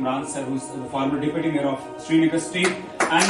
Imran sir, who is the former deputy mayor of Srinagar state, and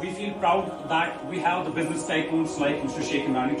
we feel proud that we have the business tycoons like Mr. Sheikh Imran.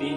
3,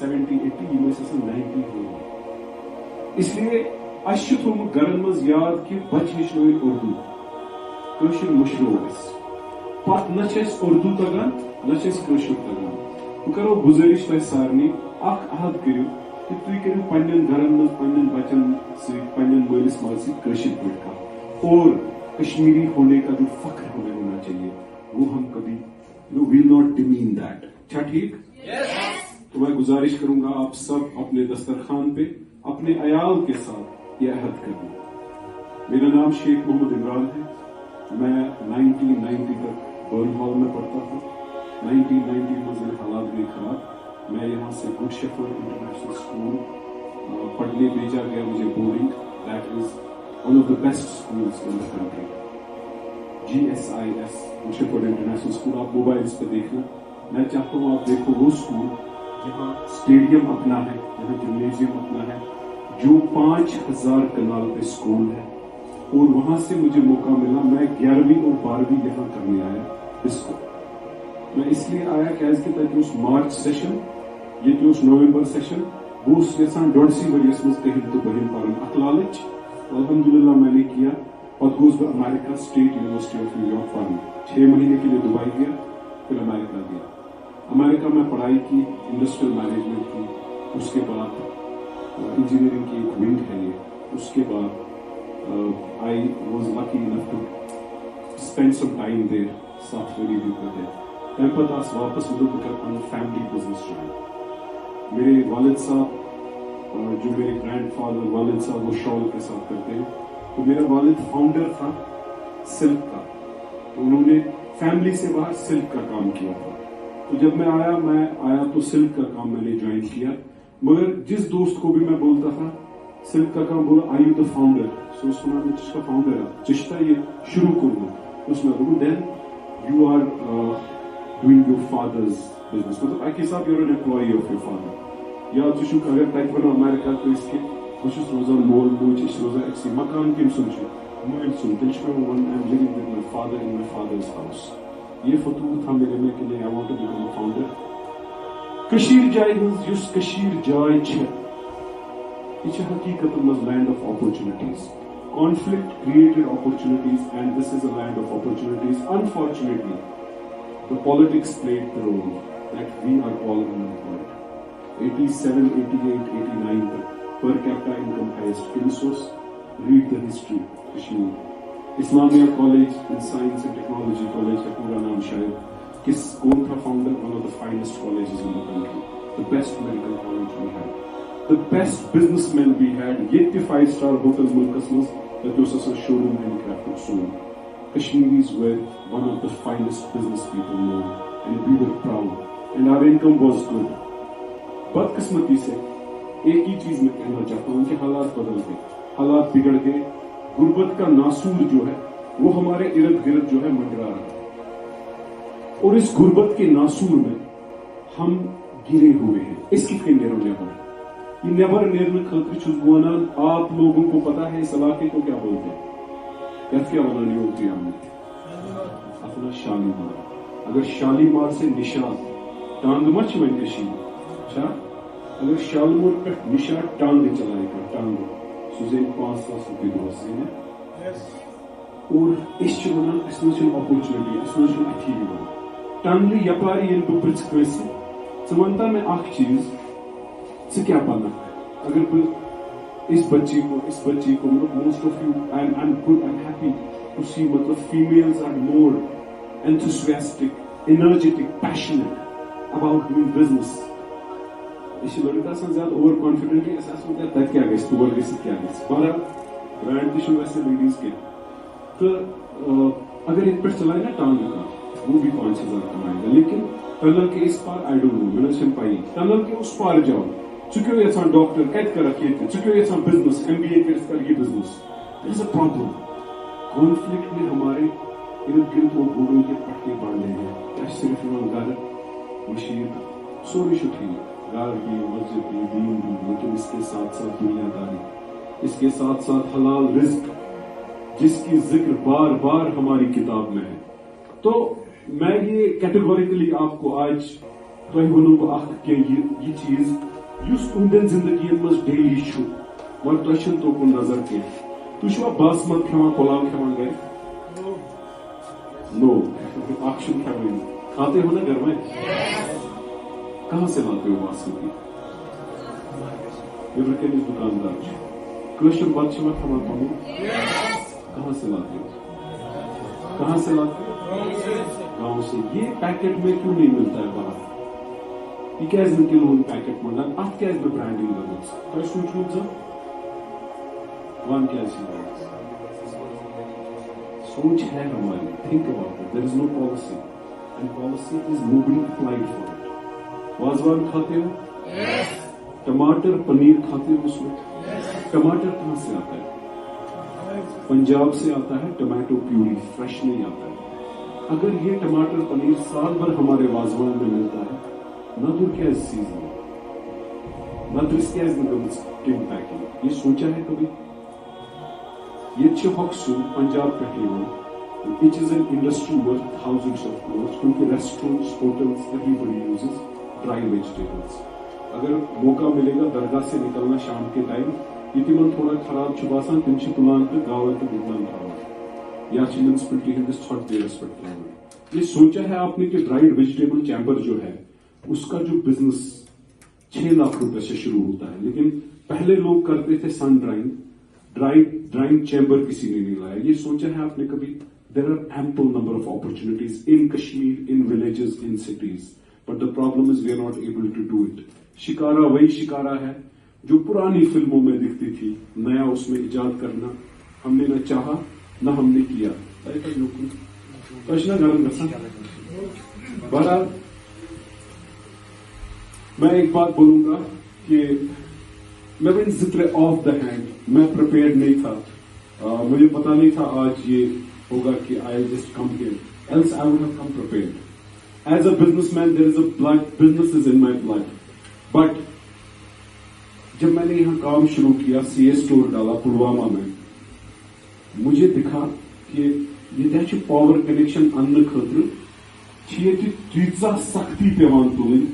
70-80 90. اس لیے اَسہِ چھُ تھوٚومُت گرن منٛز یاد کہِ بچہِ ہیٚچھنٲوِن اردو کٲشُر مٔشرو أسۍ پتہٕ نہ چھِ اَسہِ اردو تگان نہ چھِ اَسہِ کٲشُر تگان بہٕ کرو گُزٲرِش تۄہہِ سارنٕے اکھ عہد کٔرِو کہ تُہۍ کٔرِو پننٮ۪ن گرن منٛز پننٮ۪ن بچن سۭتۍ پننٮ۪ن مٲلِس ماجہِ سۭتۍ کٲشِر پٲٹھۍ کتھ اور کشمیری ہونے کا جو فخر ہمیں ہونا چاہیے وہ ہم کبھی ویل ناٹ ڈیمین دیٹ. اچھا ٹھیک؟ تو میں گزارش کروں گا آپ سب اپنے دسترخوان پہ اپنے عیال کے ساتھ یہ عہد کر دیں. میرا نام شیخ محمد عمران ہے. میں 1990 تک برن ہال میں پڑھتا ہوں. 1990 میں میرے حالات بھی خراب. میں یہاں سے گڈ شیفرڈ انٹرنیشنل اسکول پڑھنے بھیجا گیا مجھے boarding. That is one of the best schools in the country. GSIS good shepherd international school آپ موبائلس پہ دیکھنا. میں چاہتا ہوں آپ دیکھو وہ اسکول جہاں اسٹیڈیم اپنا ہے, جہاں جمنیزیم اپنا ہے, جو 5000 کنال پہ اسکول ہے. اور وہاں سے مجھے موقع ملا, میں 11ویں اور 12ویں یہاں کرنے آیا اس کو. میں اس لیے آیا کیازِ کہ تَتہِ اوس مارچ سیشن, ییٚتہِ اوس نومبر سیشن. بہٕ اوسُس یژھان 1.5 ؤرِیَس منٛز کٔہِم تہٕ بٔہِم پَرُن. اکھ لالٕچ الحمدللہ میں نے کیا. پتہٕ گوس بہٕ امریکہ State University of New York پڑھنے. 6 مہینے کے لیے دبئی گیا, پھر امریکہ گیا. امریکہ میں پڑھائی کی, انڈسٹریل مینجمنٹ کی. اس کے بعد انجینئرنگ کی ایک ونگ ہے یہ. اس کے بعد I was lucky enough to spend some time there. ساتھ ؤری دیُت مےٚ تَتہِ. تَمہِ پتہٕ آس واپس مےٚ دوٚپ بہٕ کرٕ پنُن فیملی بزنس جوائن. میرے والد صاحب جو میرے گرینڈ فادر والد صاحب وہ شال کے ساتھ کرتے ہیں, تو میرا والد فاؤنڈر تھا سلک کا. تو انہوں نے فیملی سے باہر سلک کا کام کیا تھا. تو جب میں آیا تو سلک کا کام میں نے جوائن کیا. مگر جس دوست کو بھی میں بولتا تھا سلک کا کام, بولا آئی یو دا فاؤنڈر. سو اس کو میں جس کا فاؤنڈر ہے چشتہ یہ شروع کروں. اس میں بولوں then you are doing your father's business. مطلب اکہ حساب you are an employee of your father. یا ژٕ چھُکھ اگر تتہِ ونو امریکہ کٲنٛسہِ کہِ بہٕ چھُس روزان مول موج أسۍ چھِ روزان أکسٕے مکان کٔمۍ سُنٛد چھُ مٲلۍ سُنٛد. تیٚلہِ چھُ مےٚ ونُن I am living with my father in my father's house. یہ فتوح تھا میرے میں کہ نہیں I want to become a founder. کشیر جایہِ ہٕنٛز یُس کشیر جاے چھِ یہ چھِ حقیقتن منٛز land of opportunities. Conflict created opportunities and this is a land of opportunities. Unfortunately, the politics played the role that we are all unemployed. 87, 88, 89 per capita income highest. Kinsos, read the history. Kashmir. Islamia College in Science and Technology College کا پورا نام شاید کس کون تھا founder. One of the finest colleges in the country. The best medical college we had. The best businessmen we had. Yet the 5-star hotel mulkas was that was a showroom handcrafted soul. Kashmiris were one of the finest business people known, and we were proud. And our income was good. بدقسمتی سے ایک ہی چیز میں کہنا چاہتا ہوں کہ حالات بدل گئے, حالات بگڑ گئے. غربت کا ناسور جو ہے وہ ہمارے ارد گرد جو ہے منڈرا رہا ہے, اور اس غربت کے ناسور میں ہم گرے ہوئے ہیں. اس کی فکر نیرو نیبر. یہ نیبر نیرنے خاطر چھس بونان آپ لوگوں کو پتا ہے اس علاقے کو کیا بولتے ہیں. یت کیا ونان ہوتی ہے ہمیں اپنا شالیمار. اگر شالیمار سے نشان ٹانگ مچ میں کشید. اچھا اگر شالمور پہ نشان ٹانگ چلائے گا ٹانگ سو زین 5,000 روپے دۄہس زینہِ. اور اس چھِ ونان اس منٛز چھنہٕ اپرچونٹی, اس منٛز چھنہٕ اتھی یِوان. ٹانگہِ یپارِ ییٚلہِ بہٕ پرژھٕ کٲنٛسہِ ژٕ ونتا مےٚ اکھ چیٖز ژٕ کیٛاہ بنکھ. اگر بہٕ اس بچی کو مطلب most of you I am good I am happy to see مطلب families are more enthusiastic, energetic, passionate about doing business. اس لڑکہ آسان زیادہ اوور کانفیڈنٹلی اس آسان کیا تک کیا گژھِ تور گژھِتھ کیا گژھِ. بہرحال برانڈ تہِ چھُ ویسے لیڈیز کینٛہہ. تہٕ اگر یتھ پٮ۪ٹھ چلائے نا ٹانگ کا وہ بھی 5,000 کمائے گا. لیکن ٹنل کے اس پار آئی ڈونٹ نو, مےٚ نہ چھنہٕ پایی. ٹنل کے اس پار جاؤ ژٕ کیوں یژھان ڈاکٹر کتہِ کرکھ ییٚتہِ, ژٕ کیوں یژھان بزنس MBA کٔرِتھ کر یہ business. There is a problem. Conflict نے ہمارے ارد گرد وہ گوڑوں کے پٹے باندھے ہیں. کیا صرف یوان گھر مشیر سورے چھُ ٹھیک, گھر بھی مسجد بھی دین بھی, لیکن اس کے ساتھ ساتھ دنیا داری, اس کے ساتھ ساتھ حلال رزق جس کی ذکر بار بار ہماری کتاب میں ہے. تو میں یہ کیٹیگوریکلی آپ کو آج تۄہہِ ونو بہٕ اکھ کہ یہ چیز یُس تُہنٛدٮ۪ن زندگین منٛز ڈیلی چھُ مگر تُہۍ چھِنہٕ توکُن نظر کینٛہہ. تُہۍ چھُوا باسمت کھٮ۪وان پۄلاو کھٮ۪وان گرِ؟ نو اکھ چھُنہٕ کھٮ۪وٲنی. کھاتے ہو نا گھر میں؟ کہاں سے لاتے ہو باسمتی؟ نیبر کٔمِس دُکاندار چھُ؟ کٲشُر بتہٕ چھِوا کھٮ۪وان پنُن؟ کہاں سے لاتے ہو؟ کہاں سے لاتے ہو؟ گاؤں سے. یہ پیکٹ میں کیوں نہیں ملتا ہے باہر؟ یہ کیازِ نہٕ کِلوُن پیکٹ مِلان؟ اتھ کیازِ نہٕ برانڈنگ گٔمٕژ؟ تۄہہِ سوٗنٛچمُت زن؟ وَن کیازِ چھِ گٔمٕژ؟ سوچ ہے ہماری. Think about it. There is no policy and policy is nobody applied for it. Wazwan کھاتے ہو؟ ٹماٹر پنیر کھاتے ہو اس وقت؟ ٹماٹر کہاں سے آتا ہے؟ پنجاب سے آتا ہے. ٹومیٹو پیوری فریش نہیں آتا ہے. اگر یہ ٹماٹر پنیر سال بھر ہمارے وازوان میں ملتا ہے, ندر کیازِ سیزن, ندرس کیازِ نہٕ گٔمٕژ ٹِن پیکنگ؟ یہ سوچا ہے کبھی؟ یہ چھِ ہوکسو پنجاب پٮ۪ٹھ یِوان. It is an industry worth thousands of crores کیونکہ restaurants, hotels, everybody uses dry vegetables. اگر موقع ملے گا درگاہ سے نکلنا شام کے ٹائم, یہ تمن تھوڑا خراب چھُ باسان, تم چھِ تُلان تہٕ گاوَن تہٕ گُپنن تھاوان یا چھِ میونسپلٹی ہٕنٛدِس ژھۄٹھ دیرس پٮ۪ٹھ ترٛاوان. یہ سوچا ہے آپ نے کہ ڈرائیڈ ویجیٹیبل چیمبر جو ہے اس کا جو بزنس 6 لاکھ روپے سے شروع ہوتا ہے, لیکن پہلے لوگ کرتے تھے سن ڈرائنگ. ڈرائنگ چیمبر کسی نے نہیں لایا. یہ سوچا ہے آپ نے کبھی؟ There are ample number of opportunities in Kashmir, in villages, in cities, but the problem is we are not able to do it. شکارا وہی شکارا ہے جو پرانی فلموں میں دکھتی تھی. نیا اس میں ایجاد کرنا ہم نے نہ چاہا نہ ہم نے کیا. بہرحال میں ایک بات بولوں گا کہ میں بن ذکر آف دا ہینڈ میں پریپیئرڈ نہیں تھا. مجھے پتا نہیں تھا آج یہ ہوگا کہ I just come here, else I would have come prepared. As a businessman there is a blood, business is in my blood. But جب میں نے یہاں کام شروع کیا, سی اے اسٹور ڈالا پلوامہ میں, مجھے دکھا کہ یہ پاور کنیکشن اننے خاطر یہ تیژا سختی پیوان تلن,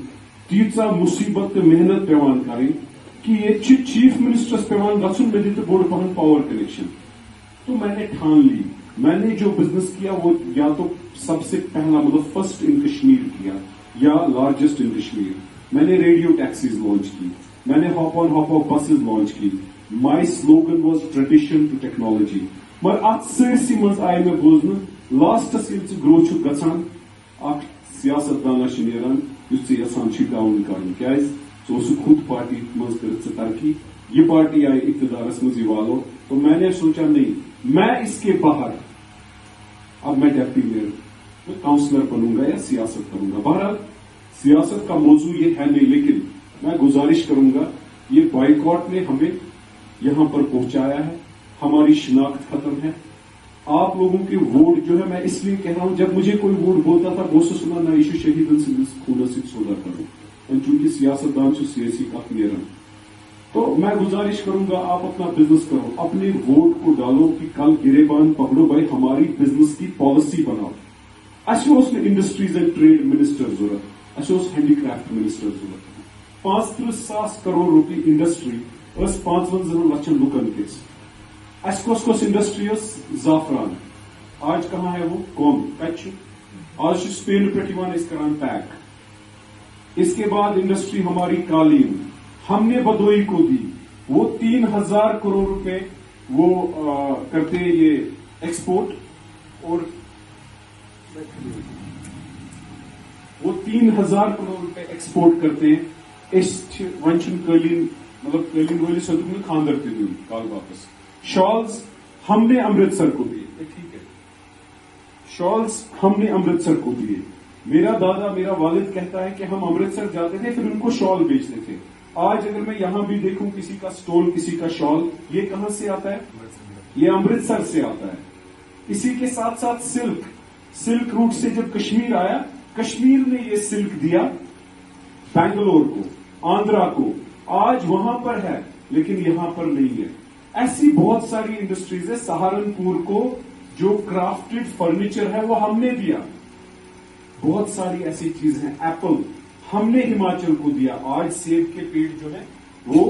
تیژا مصیبت تو محنت پیوان کریں کہ یہ چیف منسٹرس پیوان گھن مے دت بوڑ پہن پاور کنیکشن. تو میں نے ٹھان لی, میں نے جو بزنس کیا وہ یا تو سب سے پہلا مطلب فرسٹ ان کشمیر کیا یا لارجسٹ ان کشمیر. میں نے ریڈیو ٹیکسیز لانچ کی, میں نے hop on hop off buses launch کی. My slogan was tradition to technology. مگر ات سرسی مز آئی مے بوزن لاسٹس یل گرو گھان اخ سیاست دانا نیران یس یسان ڈاؤن کرن کیاز ژٕ خود پارٹی مز کر ترقی, یہ پارٹی آئی اقتدارس مز یہ والو. تو میں نے سوچا نہیں, میں اس کے باہر اب میں ڈیپٹی میئر, میں کاؤنسلر بنوں گا یا سیاست کروں گا. بہرحال سیاست کا موضوع یہ ہے نہیں, لیکن میں گزارش کروں گا, یہ بائیکاٹ نے ہمیں یہاں پر پہنچایا ہے, ہماری شناخت ختم ہے. آپ لوگوں کے ووٹ جو ہے, میں اس لیے کہہ رہا ہوں, جب مجھے کوئی ووٹ بولتا تھا بہت سے سنا نہ یہ شہیدن سندس خونس ست سودا کرو, چونکہ سیاست دان سیاسی کت نیران. تو میں گزارش کروں گا آپ اپنا بزنس کرو, اپنے ووٹ کو ڈالو کہ کل گریبان پکڑو بھائی ہماری بزنس کی پالیسی بناؤ. اس انڈسٹریز اینڈ ٹریڈ منسٹر ضرورت, اس ہینڈی کرافٹ منسٹر ضرورت. 35,000 کروڑ روپیے انڈسٹری 55 لچھن لکن کس. اس کس انڈسٹری زعفران, آج کہاں ہے وہ قوم کچھ, آج اسپین پہ کران پیک. اس کے بعد انڈسٹری ہماری قالین, ہم نے بدوئی کو دی, وہ 3,000 کروڑ روپے وہ کرتے ہیں یہ ایکسپورٹ, اور وہ 3,000 کروڑ روپے ایکسپورٹ کرتے ہیں. ون قالین مطلب قالین والی سدن خاندر تھی دن کال واپس. شالز ہم نے امرتسر کو دیے, ٹھیک ہے, شالز ہم نے امرتسر کو دیے. میرا دادا میرا والد کہتا ہے کہ ہم امرتسر جاتے تھے پھر ان کو شال بیچتے تھے. آج اگر میں یہاں بھی دیکھوں کسی کا سٹول کسی کا شال, یہ کہاں سے آتا ہے؟ یہ امرتسر سے آتا ہے. اسی کے ساتھ ساتھ سلک روٹ سے جب کشمیر آیا, کشمیر نے یہ سلک دیا بنگلور کو, آندھرا کو, آج وہاں پر ہے لیکن یہاں پر نہیں ہے. ایسی بہت ساری انڈسٹریز ہے. سہارنپور کو جو کرافٹڈ فرنیچر ہے وہ ہم نے دیا. بہت ساری ایسی چیز ہیں. ایپل ہم نے ہماچل کو دیا. آج سیب کے پیڑ جو ہے وہ